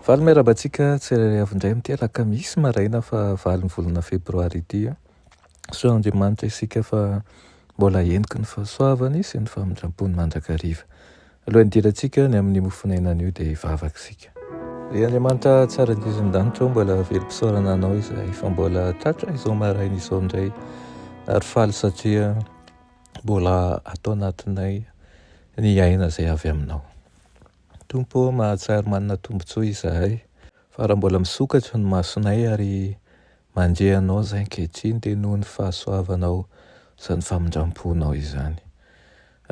Valy miarabantsika tsirairay avy indray amin'ity alakamisy maraina fa valy ny volana febroary ity a. So Andriamanitra isika fa mbola entiky ny fahasoavany sy ny famindram-pony mandrakariva. Alohan'ny dirantsika ny amin'ny mofonainan'io dia hivavaka isika. Ry Andriamanitra tsara indrindra-danitra mbola velom-pisaorana anao izay fa mbola tratra izao maraina izao indray ary faly satria mbola atao anatinay ny aina izay avy aminao. Tompo mahatsara manana tombontsoa izahay fa raha mbola misokatra ny masonay ary mandrehanao izay ankehitriny dia noho ny fahasoavanao sy ny famindram-ponao izany.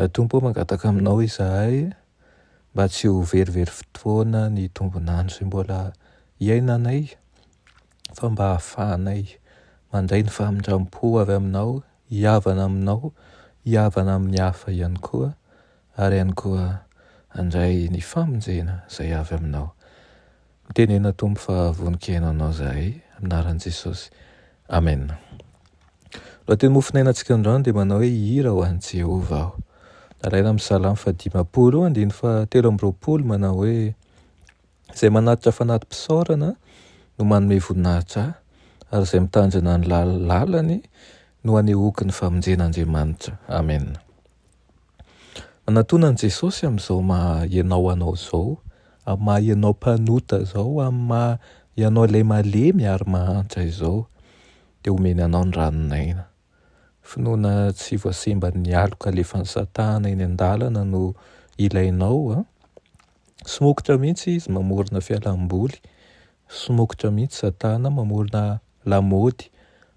Tompo mangataka aminao izahay mba tsy ho verivery fotoana ny tombonandro izay mbola iainanay fa mba hahafahanay mandray ny famindram-po avy aminao, hiavana aminao, hiavana amin'ny hafa ihany koa ary ihany koa andray ny famonjena izay avy aminao. Mitenena Tompo fa voninkaina anao zahay aminaran'i Jesosy. Amen. Lohateny mofinainantsika androany dia manao hoe hihira ho an'i Jehovah aho. Nalaina amin'ny Salamy 120 manao hoe izay manatitra fanatim-pisaorana no manome voninahitra ary izay mitandrina ny lalany no hanehoky ny famonjen'Andriamanitra. Amen. Manatona an'i Jesosy amin'izao maha ianao anao izao, amin'ny maha ianao mpanota izao, amin'ny maha ianao ilay malemy ary mahantra izao, dia omeny anao ny ranonaina. Finoana tsy voasemba ny aloka alefan'ny Satana eny an-dalana no ilainao. Somokotra mihitsy izy mamorona fialam-boly, somokotra mihitsy Satana mamorona lamaody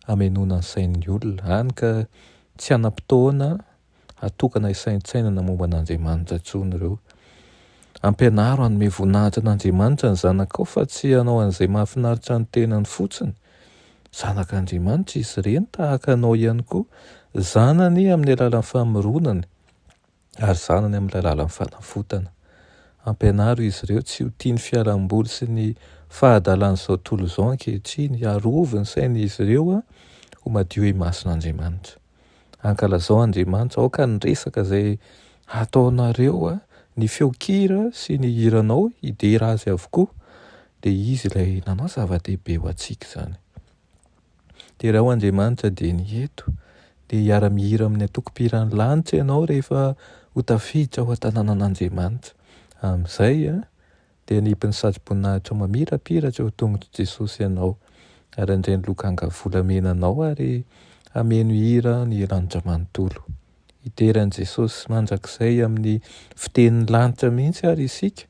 hamelona ny sain'ny olona. Hany ka tsy anam-potoana atokana isaintsainana momba an'Andriamanitra intsony ireo. Ampianaro hanome voninahitra an'Andriamanitra ny zanakao fa tsy hanao an'izay mahafinaritra ny tenany fotsiny. Zanak'Andriamanitra izy ireny tahaka anao ihany koa, zanany amin'ny alalan'ny famoronany ary zanany amin'ny alalan'ny fanafotana. Ampianaro izy ireo tsy ho tiany fialam-boly sy ny fahadalan'izao tontolo izao ankehitriny, arovy ny sain'izy ireo ho madio imason'Andriamanitra. Ankalazao Andriamanitra aoka ny resaka izay ataonareo, ny feokira sy ny hiranao hidera azy avokoa, dia izy ilay nanao zava-dehibe ho antsika izany. Dia raha ho Andriamanitra dia ny eto, dia hiara-mihira amin'ny atoko-piran'ny lanitra ianao rehefa ho tafiditra ao an-tanànan'Andriamanitra. Amin'izay dia hanipy ny sady-boninahitra mamirapiratra eo tongotra Jesosy ianao ary handray ny lokanga volamenanao ary hameno hira ny lanitra manontolo. Hiteran'i Jesosy mandrakizay amin'ny fitenin'ny lanitra mihitsy ary isika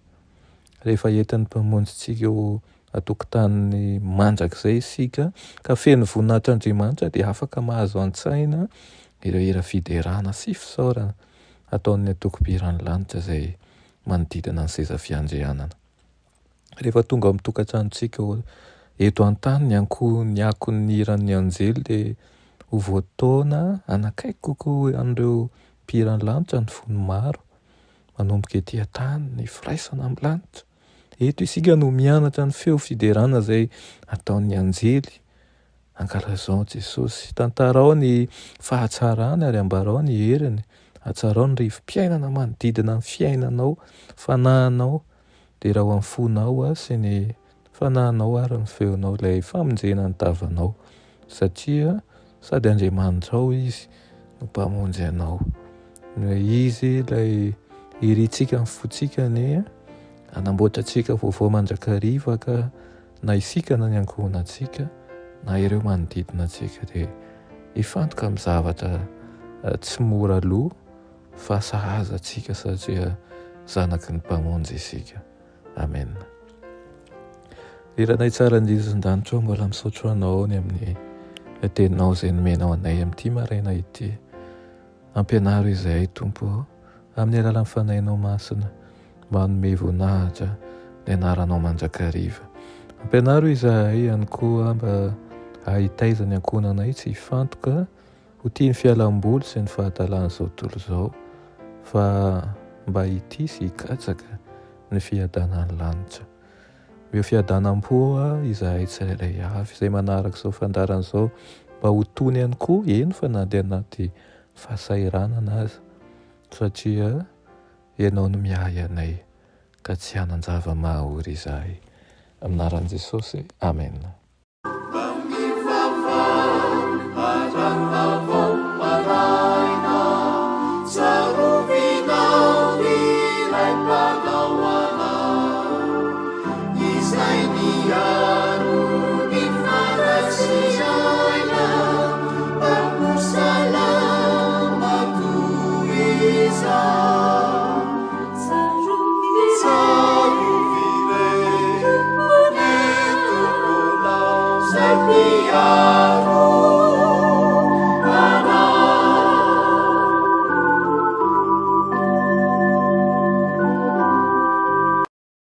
rehefa entin'ny mpamonjintsika eo an-tokotaniny mandrakizay isika ka feno voninahitr'Andriamanitra dia afaka mahazo an-tsaina ireo hira fiderana sy fisaorana ataon'ny atoko-piran'ny lanitra izay manodidina ny seza fiandrianana. Rehefa tonga amin'ny tokantranontsika eto an-tany ny akon'ny hiran'ny anjely dia ho voataona anakaiky kokoa an'ireo mpiran'ny lanitra ny fony maro manomboka etỳ an-tany ny firaisana amin'ny lanitra. Eto isika no mianatra ny feo fiderana izay ataon'ny anjely. Ankalazao Jesosy, tantarao ny fahatsarany ary ambarao ny heriny, hatsarao ny rivim-piainana manodidina ny fiainanao, fanahinao, dia raha ho amin'ny fonao sy ny fanahinao ary ny feonao ilay famonjena ny tavanao satria sady Andriamanitra ao izy no mpamonjy anao. Izy ilay hirintsika ny fotsikany, anamboatra antsika vaovao mandrakariva ka na isika na ny ankohonantsika na ireo manodidina antsika dia hifantoka amin'ny zavatra tsy mora loha fa sahaza antsika satria zanaky ny mpamonjy isika. Amen. Iranay tsara indrindra-danitra mbola misaotro anao ny amin'ny teninao izay nomenao anay amin'ity maraina ity. Ampianaro izahay Tompo amin'ny alalan'ny fanahinao masina mba hanome voninahitra ny anaranao mandrakariva. Ampianaro izahay ihany koa mba hahitaiza ny ankohonanay tsy hifantoka ho tia ny fialam-boly sy ny fahadalan'izao tontolo izao fa mba hity sy hikatsaka ny fiadanan'ny lanitra. Mio fiadanam-po izahay tsirairay avy izay manaraka izao fandaran'izao mba ho tony ihany koa, eny fa nandeha anaty fahasahiranana aza satria ianao no miahy anay ka tsy hanan-java-mahaory izahay. Aminaran'i Jesosy, amen. Savior.